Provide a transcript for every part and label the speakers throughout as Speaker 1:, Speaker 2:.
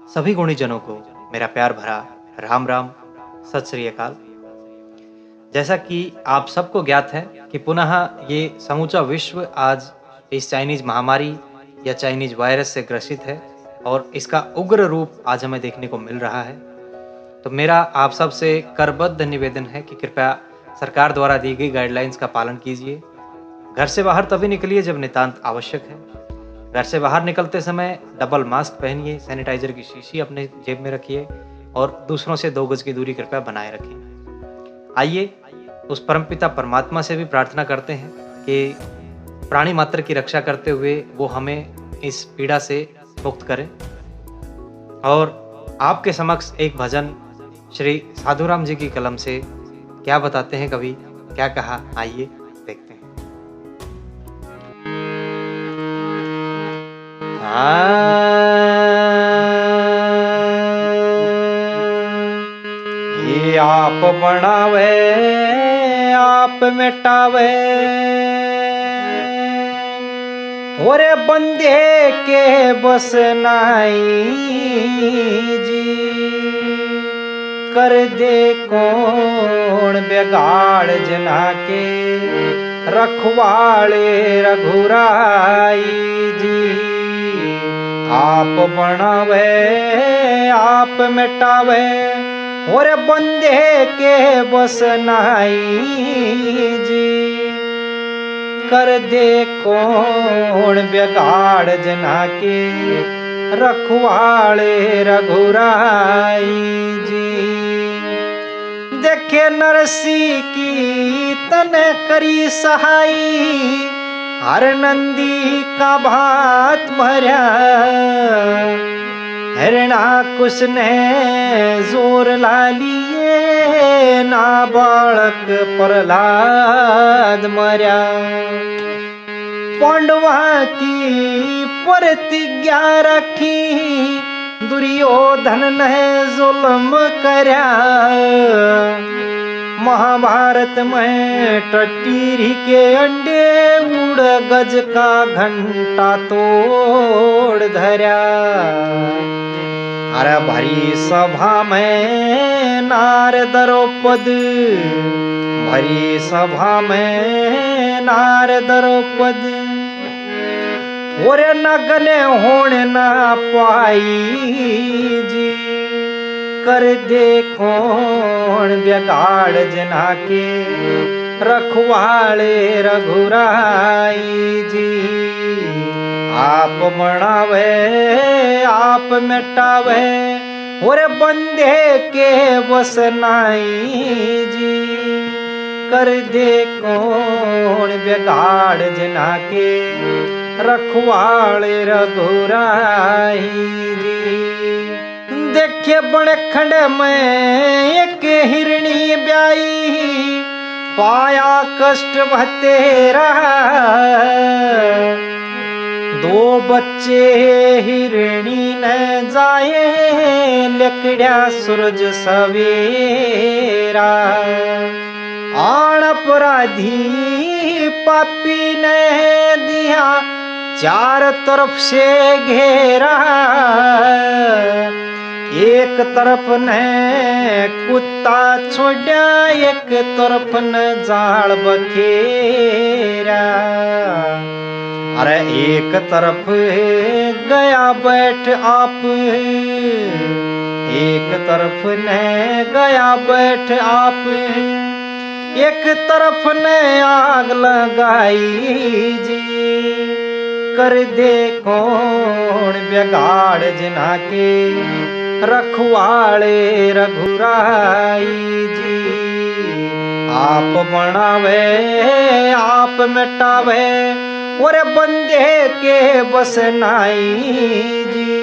Speaker 1: सभी गुणीजनों को मेरा प्यार भरा राम राम, सत श्री अकाल। जैसा कि आप सबको ज्ञात है कि पुनः ये समूचा विश्व आज इस चाइनीज महामारी या चाइनीज वायरस से ग्रसित है और इसका उग्र रूप आज हमें देखने को मिल रहा है। तो मेरा आप सब से करबद्ध निवेदन है कि कृपया सरकार द्वारा दी गई गाइडलाइंस का पालन कीजिए। घर से बाहर तभी निकलिए जब नितांत आवश्यक है। घर से बाहर निकलते समय डबल मास्क पहनिए, सैनिटाइजर की शीशी अपने जेब में रखिए और दूसरों से 2 गज की दूरी कृपया बनाए रखें। आइए उस परमपिता परमात्मा से भी प्रार्थना करते हैं कि प्राणी मात्र की रक्षा करते हुए वो हमें इस पीड़ा से मुक्त करें। और आपके समक्ष एक भजन श्री साधुराम जी की कलम से क्या बताते हैं, कवि क्या कहा, आइए देखते हैं। ये आप बनावे आप मिटावे, ओरे बंदे के बस नाई जी। कर दे कौन बिगाड़ जना के, रखवाले रघुराई जी। आप बनावे आप मिटावे, और बंदे के बस नाई जी। कर दे कौन बिगाड़ जना के, रखवाले रघुराई जी। देखे नरसी की तन करी सहाई, हर नंदी का भात भरा। हिरणाकुश ने जोर ला लिए, ना बालक प्रहलाद मर्या। पांडवा की प्रतिज्ञा रखी, दुर्योधन ने जुल्म करया। महाभारत में टटीरी के अंडे, उड़ गज का घंटा तोड़ धरा। अरे भरी सभा में नार द्रौपदी, भरी सभा में नार द्रौपदी। और नगने होने ना पाई जी। कर दे कौन बिगाड़ जना के, रखवाले रघुराई जी। आप बनावे आप मिटावे, और बंदे के बस नाई जी। कर दे कौन बिगाड़ जना के, रखवाले रघुराई जी। देखे बनखंड में एक हिरणी ब्याई, पाया कष्ट भतेरा। 2 बच्चे हिरणी न जाए, लकड़िया सूरज सवेरा। आण अपराधी पापी ने दिया, चार तरफ से घेरा। एक तरफ ने कुत्ता छोड़ा, एक तरफ न जाल बखेरा। अरे एक तरफ गया बैठ आप, एक तरफ ने गया बैठ आप। एक तरफ ने आग लगाई जी। कर दे कौन बिगाड़ जना के, रखवाले रघुराई जी। आप बनावे आप मिटावे, और बंदे के बस नाई जी।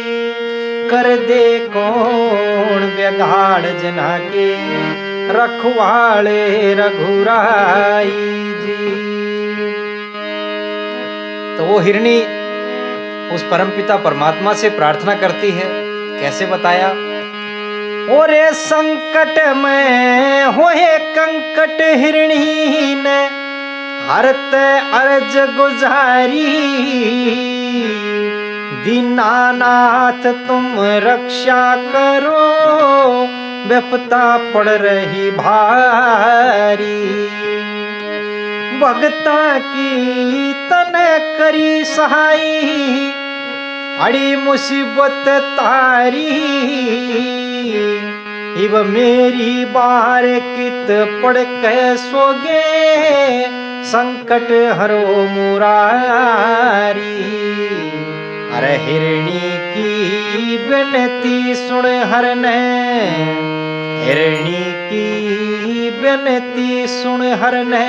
Speaker 1: कर दे कौन बिगाड़ जना के, रखवाले रघुराई जी। तो वो हिरणी उस परमपिता परमात्मा से प्रार्थना करती है, कैसे बताया। ओरे संकट में होए कंकट, हिरणी ने हरते अर्ज गुजारी। दीनानाथ तुम रक्षा करो, विपदा पड़ रही भारी। भगता की तने करी सहाई, अड़ी मुसीबत तारी। इब मेरी बार कित पड़ के सोगे, संकट हरो मुरारी। अरे हिरणी की विनती सुन हरने, हिरणी की विनती सुन हरने।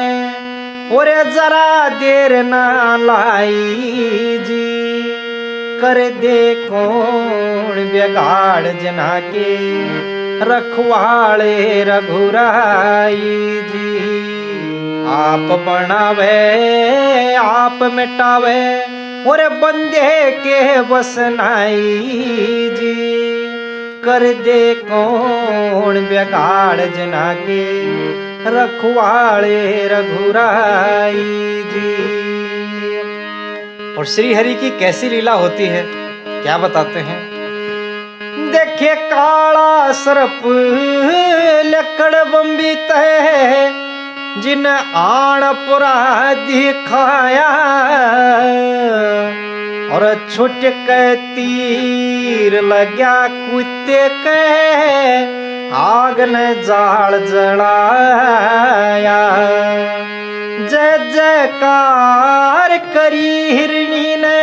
Speaker 1: और जरा देर ना लाई जी, कर दे कौन बिगाड़ जना के, रखवाले रघुराई जी। आप बनावे आप मिटावे, और बंदे के बसनाई जी। कर दे कौन बिगाड़ जना के, रखवाले रघुराई जी। और श्री हरि की कैसी लीला होती है, क्या बताते हैं। देखे काला सर्प लकड़ बंबित है, जिन आण पुरा दिखाया। और छुट के तीर लग्या कुत्ते के, आग ने जाल जलाया। जय जयकार करी हिरणी ने,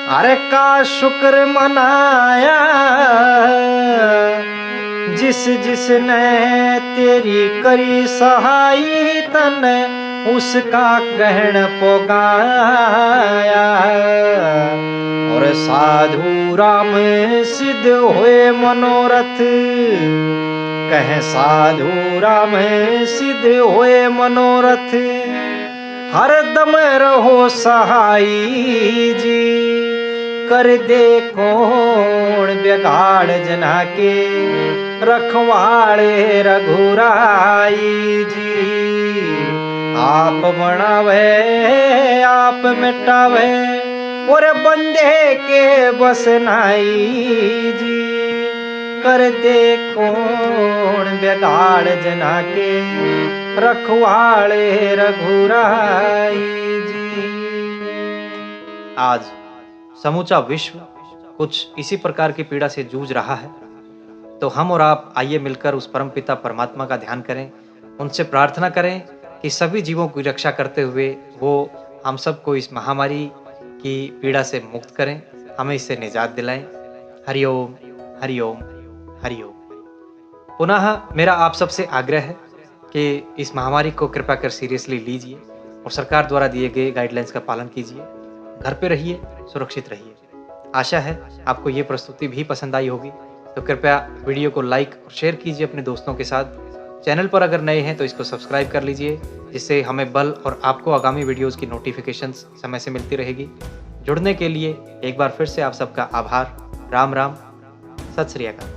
Speaker 1: अरे का शुक्र मनाया। जिस जिसने तेरी करी सहाई, तने उसका कहन पोगाया। और साधु राम सिद्ध हुए मनोरथ, कहे साधु राम सिद्ध हुए मनोरथ। हर दम रहो सहाई जी, कर दे कौन बिगाड़ जना के, रखवाले रघुराई जी। आप बनावे आप मिटावे, और बंदे के बसनाई जी। कर दे कौन बिगाड़ जना के, रखवाले रघुराई जी। आज समूचा विश्व कुछ इसी प्रकार की पीड़ा से जूझ रहा है, तो हम और आप आइए मिलकर उस परमपिता परमात्मा का ध्यान करें, उनसे प्रार्थना करें कि सभी जीवों की रक्षा करते हुए वो हम सबको इस महामारी की पीड़ा से मुक्त करें, हमें इससे निजात दिलाएं। हरिओम हरिओम हरिओम। पुनः मेरा आप सबसे आग्रह है कि इस महामारी को कृपया कर सीरियसली लीजिए और सरकार द्वारा दिए गए गाइडलाइंस का पालन कीजिए। घर पे रहिए, सुरक्षित रहिए। आशा है आपको ये प्रस्तुति भी पसंद आई होगी, तो कृपया वीडियो को लाइक और शेयर कीजिए अपने दोस्तों के साथ। चैनल पर अगर नए हैं तो इसको सब्सक्राइब कर लीजिए, जिससे हमें बल और आपको आगामी वीडियोस की नोटिफिकेशंस समय से मिलती रहेगी। जुड़ने के लिए एक बार फिर से आप सबका आभार। राम राम, सत श्री अकाल।